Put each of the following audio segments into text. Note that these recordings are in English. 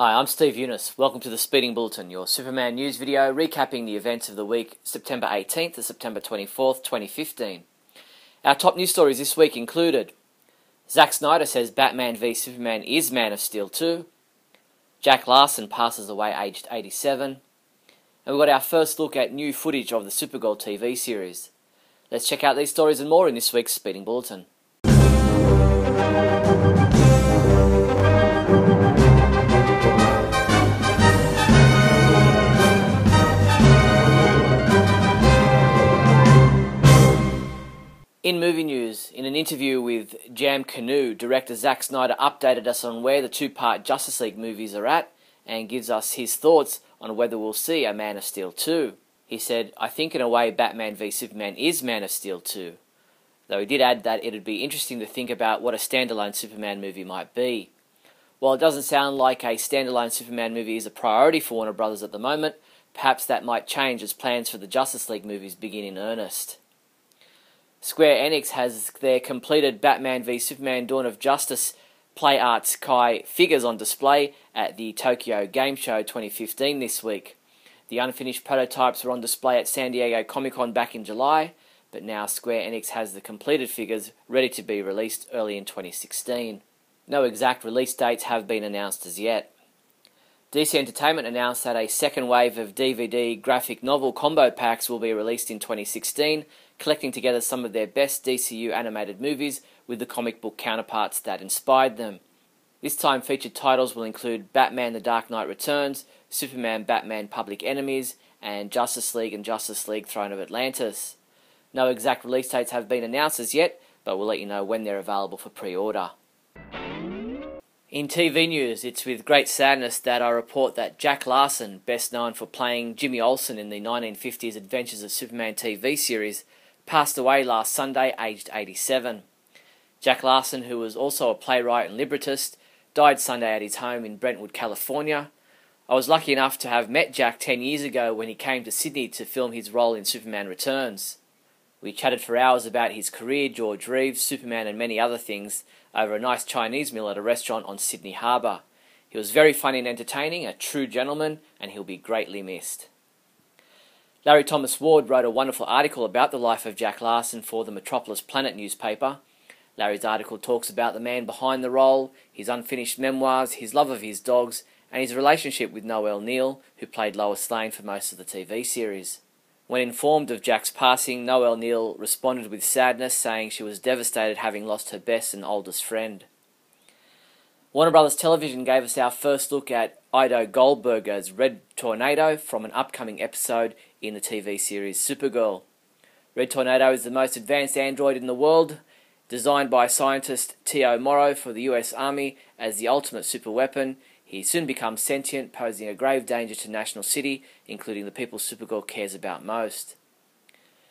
Hi, I'm Steve Younis. Welcome to the Speeding Bulletin, your Superman news video recapping the events of the week September 18th to September 24th, 2015. Our top news stories this week included Zack Snyder says Batman v Superman is Man of Steel 2, Jack Larson passes away aged 87, and we've got our first look at new footage of the Supergirl TV series. Let's check out these stories and more in this week's Speeding Bulletin. In movie news, in an interview with Jam Canoe, director Zack Snyder updated us on where the two-part Justice League movies are at and gives us his thoughts on whether we'll see a Man of Steel 2. He said, "I think in a way Batman v Superman is Man of Steel 2. Though he did add that it'd be interesting to think about what a standalone Superman movie might be. While it doesn't sound like a standalone Superman movie is a priority for Warner Brothers at the moment, perhaps that might change as plans for the Justice League movies begin in earnest." Square Enix has their completed Batman v Superman Dawn of Justice Play Arts Kai figures on display at the Tokyo Game Show 2015 this week. The unfinished prototypes were on display at San Diego Comic-Con back in July, but now Square Enix has the completed figures ready to be released early in 2016. No exact release dates have been announced as yet. DC Entertainment announced that a second wave of DVD graphic novel combo packs will be released in 2016, collecting together some of their best DCU animated movies with the comic book counterparts that inspired them. This time featured titles will include Batman The Dark Knight Returns, Superman Batman Public Enemies, and Justice League and Justice League Throne of Atlantis. No exact release dates have been announced as yet, but we'll let you know when they're available for pre-order. In TV news, it's with great sadness that I report that Jack Larson, best known for playing Jimmy Olsen in the 1950s Adventures of Superman TV series, passed away last Sunday, aged 87. Jack Larson, who was also a playwright and librettist, died Sunday at his home in Brentwood, California. I was lucky enough to have met Jack 10 years ago when he came to Sydney to film his role in Superman Returns. We chatted for hours about his career, George Reeves, Superman and many other things over a nice Chinese meal at a restaurant on Sydney Harbour. He was very funny and entertaining, a true gentleman, and he'll be greatly missed. Larry Thomas Ward wrote a wonderful article about the life of Jack Larson for the Metropolis Planet newspaper. Larry's article talks about the man behind the role, his unfinished memoirs, his love of his dogs, and his relationship with Noel Neill, who played Lois Lane for most of the TV series. When informed of Jack's passing, Noel Neill responded with sadness, saying she was devastated having lost her best and oldest friend. Warner Brothers Television gave us our first look at Ido Goldberger's Red Tornado from an upcoming episode in the TV series Supergirl. Red Tornado is the most advanced android in the world, designed by scientist T.O. Morrow for the US Army as the ultimate superweapon. He soon becomes sentient, posing a grave danger to National City, including the people Supergirl cares about most.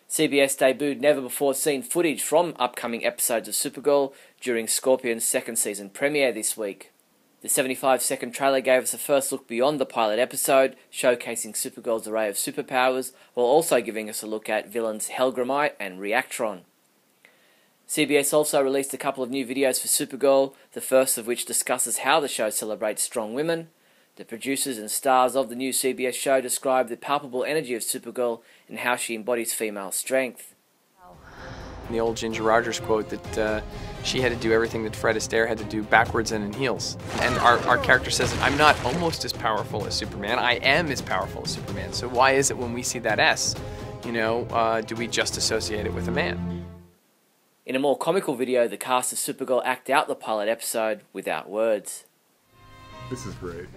CBS debuted never-before-seen footage from upcoming episodes of Supergirl during Scorpion's second season premiere this week. The 75-second trailer gave us a first look beyond the pilot episode, showcasing Supergirl's array of superpowers, while also giving us a look at villains Hellgramite and Reactron. CBS also released a couple of new videos for Supergirl, the first of which discusses how the show celebrates strong women. The producers and stars of the new CBS show describe the palpable energy of Supergirl and how she embodies female strength. The old Ginger Rogers quote that she had to do everything that Fred Astaire had to do backwards and in heels. And our character says, I'm not almost as powerful as Superman, I am as powerful as Superman. So why is it when we see that S, do we just associate it with a man? In a more comical video, the cast of Supergirl act out the pilot episode without words. This is great.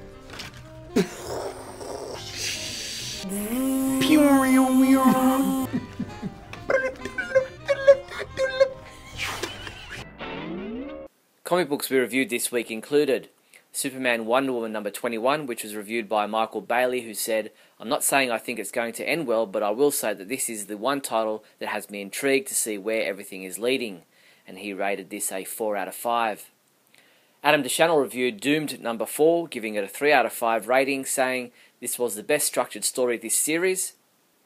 Comic books we reviewed this week included Superman Wonder Woman number 21, which was reviewed by Michael Bailey, who said, "I'm not saying I think it's going to end well, but I will say that this is the one title that has me intrigued to see where everything is leading," and he rated this a 4 out of 5. Adam DeChannel reviewed Doomed number 4, giving it a 3 out of 5 rating, saying this was the best structured story of this series.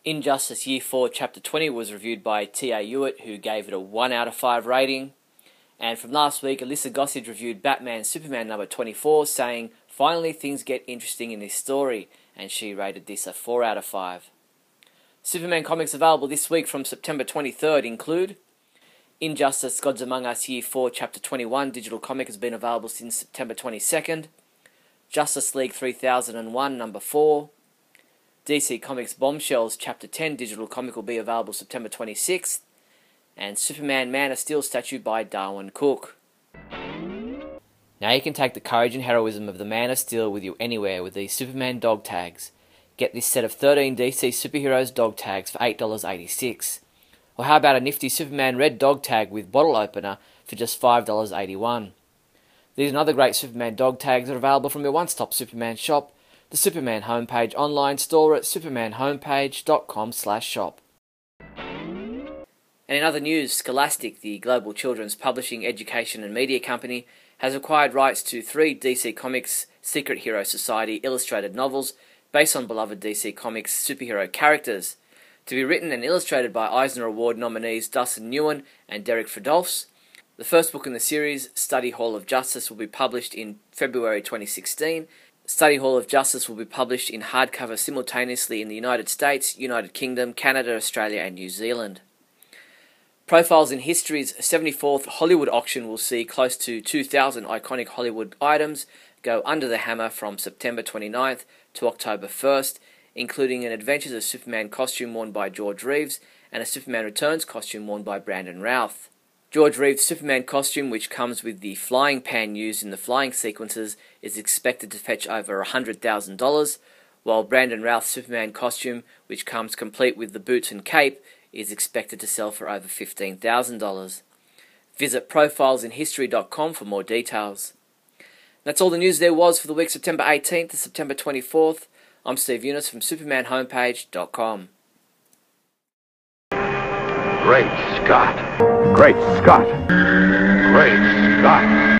Injustice Year 4 Chapter 20 was reviewed by T.A. Hewitt, who gave it a 1 out of 5 rating. And from last week, Alyssa Gossage reviewed Batman Superman number 24, saying Finally, things get interesting in this story, and she rated this a 4 out of 5. Superman comics available this week from September 23rd include Injustice Gods Among Us Year 4 Chapter 21 digital comic has been available since September 22nd. Justice League 3001 number 4. DC Comics Bombshells Chapter 10 digital comic will be available September 26th. And Superman Man of Steel statue by Darwin Cook. Now you can take the courage and heroism of the Man of Steel with you anywhere with these Superman dog tags. Get this set of 13 DC Superheroes dog tags for $8.86. Or how about a nifty Superman red dog tag with bottle opener for just $5.81. These and other great Superman dog tags are available from your one-stop Superman shop, the Superman homepage online store at supermanhomepage.com/shop. And in other news, Scholastic, the global children's publishing, education and media company, has acquired rights to 3 DC Comics Secret Hero Society illustrated novels based on beloved DC Comics superhero characters. To be written and illustrated by Eisner Award nominees Dustin Nguyen and Derek Fridolfs. The first book in the series, Study Hall of Justice, will be published in February 2016. Study Hall of Justice will be published in hardcover simultaneously in the United States, United Kingdom, Canada, Australia and New Zealand. Profiles in History's 74th Hollywood auction will see close to 2,000 iconic Hollywood items go under the hammer from September 29th to October 1st, including an Adventures of Superman costume worn by George Reeves and a Superman Returns costume worn by Brandon Routh. George Reeves' Superman costume, which comes with the flying pan used in the flying sequences, is expected to fetch over $100,000, while Brandon Routh's Superman costume, which comes complete with the boots and cape, is expected to sell for over $15,000. Visit profilesinhistory.com for more details. That's all the news there was for the week September 18th to September 24th. I'm Steve Younis from supermanhomepage.com. Great Scott! Great Scott! Great Scott!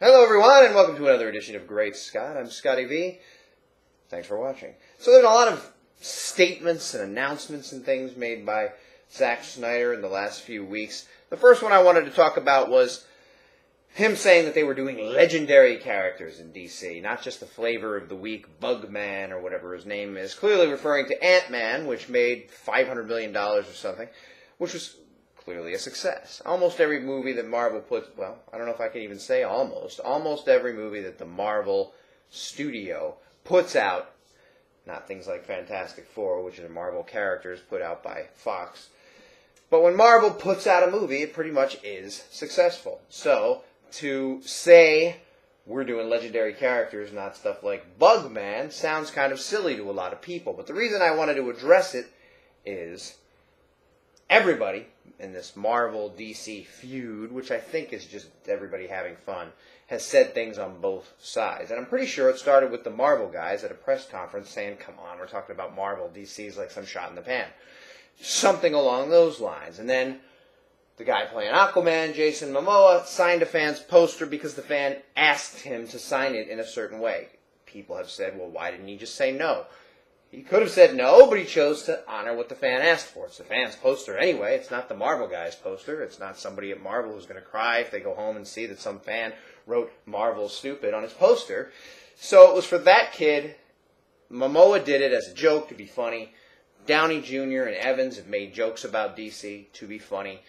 Hello everyone and welcome to another edition of Great Scott. I'm Scotty V. Thanks for watching. So there's a lot of statements and announcements and things made by Zack Snyder in the last few weeks. The first one I wanted to talk about was him saying that they were doing legendary characters in DC, not just the flavor of the week Bugman or whatever his name is, clearly referring to Ant-Man, which made $500 million or something, which was clearly a success. Almost every movie that Marvel puts, well, I don't know if I can even say almost every movie that the Marvel studio puts out, not things like Fantastic Four, which are Marvel characters put out by Fox, but when Marvel puts out a movie, it pretty much is successful. So, to say we're doing legendary characters, not stuff like Bugman, sounds kind of silly to a lot of people. But the reason I wanted to address it is everybody in this Marvel-DC feud, which I think is just everybody having fun, has said things on both sides. And I'm pretty sure it started with the Marvel guys at a press conference saying, come on, we're talking about Marvel, DC's like some shot in the pan. Something along those lines. And then the guy playing Aquaman, Jason Momoa, signed a fan's poster because the fan asked him to sign it in a certain way. People have said, well, why didn't he just say no? He could have said no, but he chose to honor what the fan asked for. It's the fan's poster anyway. It's not the Marvel guy's poster. It's not somebody at Marvel who's going to cry if they go home and see that some fan wrote Marvel stupid on his poster. So it was for that kid. Momoa did it as a joke to be funny. Downey Jr. and Evans have made jokes about DC to be funny.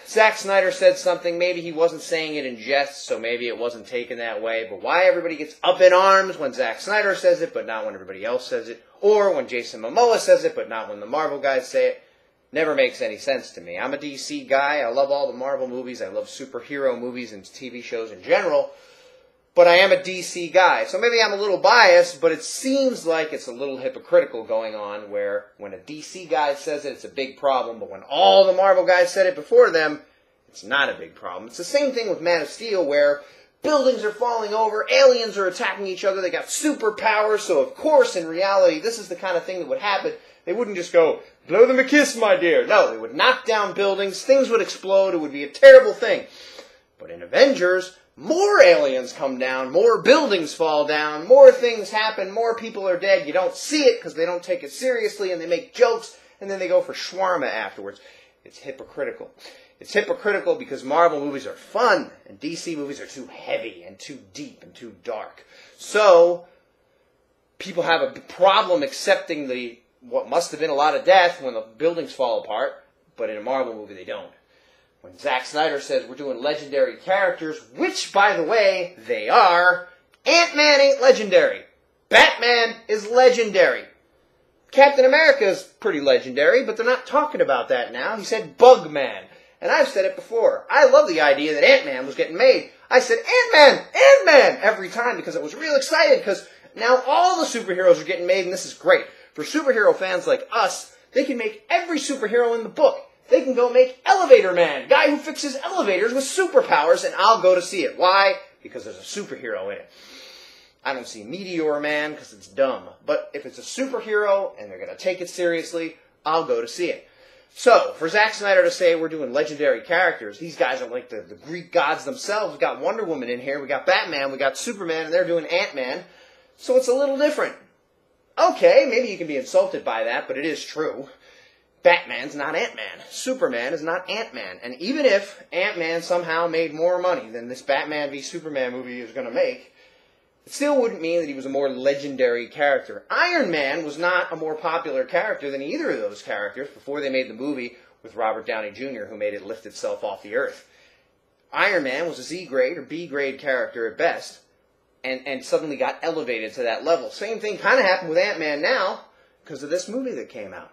Zack Snyder said something, maybe he wasn't saying it in jest, so maybe it wasn't taken that way, but why everybody gets up in arms when Zack Snyder says it, but not when everybody else says it, or when Jason Momoa says it, but not when the Marvel guys say it, never makes any sense to me. I'm a DC guy, I love all the Marvel movies, I love superhero movies and TV shows in general, but I am a DC guy, so maybe I'm a little biased, but it seems like it's a little hypocritical going on, where when a DC guy says it, it's a big problem, but when all the Marvel guys said it before them, it's not a big problem. It's the same thing with Man of Steel, where buildings are falling over, aliens are attacking each other, they got superpowers, so of course, in reality, this is the kind of thing that would happen. They wouldn't just go, blow them a kiss, my dear. No, they would knock down buildings, things would explode, it would be a terrible thing. But in Avengers, more aliens come down, more buildings fall down, more things happen, more people are dead. You don't see it because they don't take it seriously and they make jokes and then they go for shawarma afterwards. It's hypocritical. It's hypocritical because Marvel movies are fun and DC movies are too heavy and too deep and too dark. So, people have a problem accepting what must have been a lot of death when the buildings fall apart, but in a Marvel movie they don't. When Zack Snyder says we're doing legendary characters, which, by the way, they are, Ant-Man ain't legendary. Batman is legendary. Captain America is pretty legendary, but they're not talking about that now. He said Bugman. And I've said it before. I love the idea that Ant-Man was getting made. I said, Ant-Man! Ant-Man! Every time because I was real excited because now all the superheroes are getting made and this is great. For superhero fans like us, they can make every superhero in the book. They can go make Elevator Man, guy who fixes elevators with superpowers, and I'll go to see it. Why? Because there's a superhero in it. I don't see Meteor Man because it's dumb. But if it's a superhero and they're going to take it seriously, I'll go to see it. So, for Zack Snyder to say we're doing legendary characters, these guys are like the Greek gods themselves. We've got Wonder Woman in here, we got Batman, we got Superman, and they're doing Ant-Man. So it's a little different. Okay, maybe you can be insulted by that, but it is true. Batman's not Ant-Man. Superman is not Ant-Man. And even if Ant-Man somehow made more money than this Batman v Superman movie is going to make, it still wouldn't mean that he was a more legendary character. Iron Man was not a more popular character than either of those characters before they made the movie with Robert Downey Jr., who made it lift itself off the earth. Iron Man was a Z-grade or B-grade character at best, and suddenly got elevated to that level. Same thing kind of happened with Ant-Man now because of this movie that came out.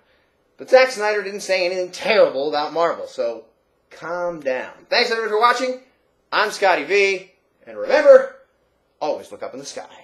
But Zack Snyder didn't say anything terrible about Marvel, so calm down. Thanks everyone for watching. I'm Scotty V, and remember, always look up in the sky.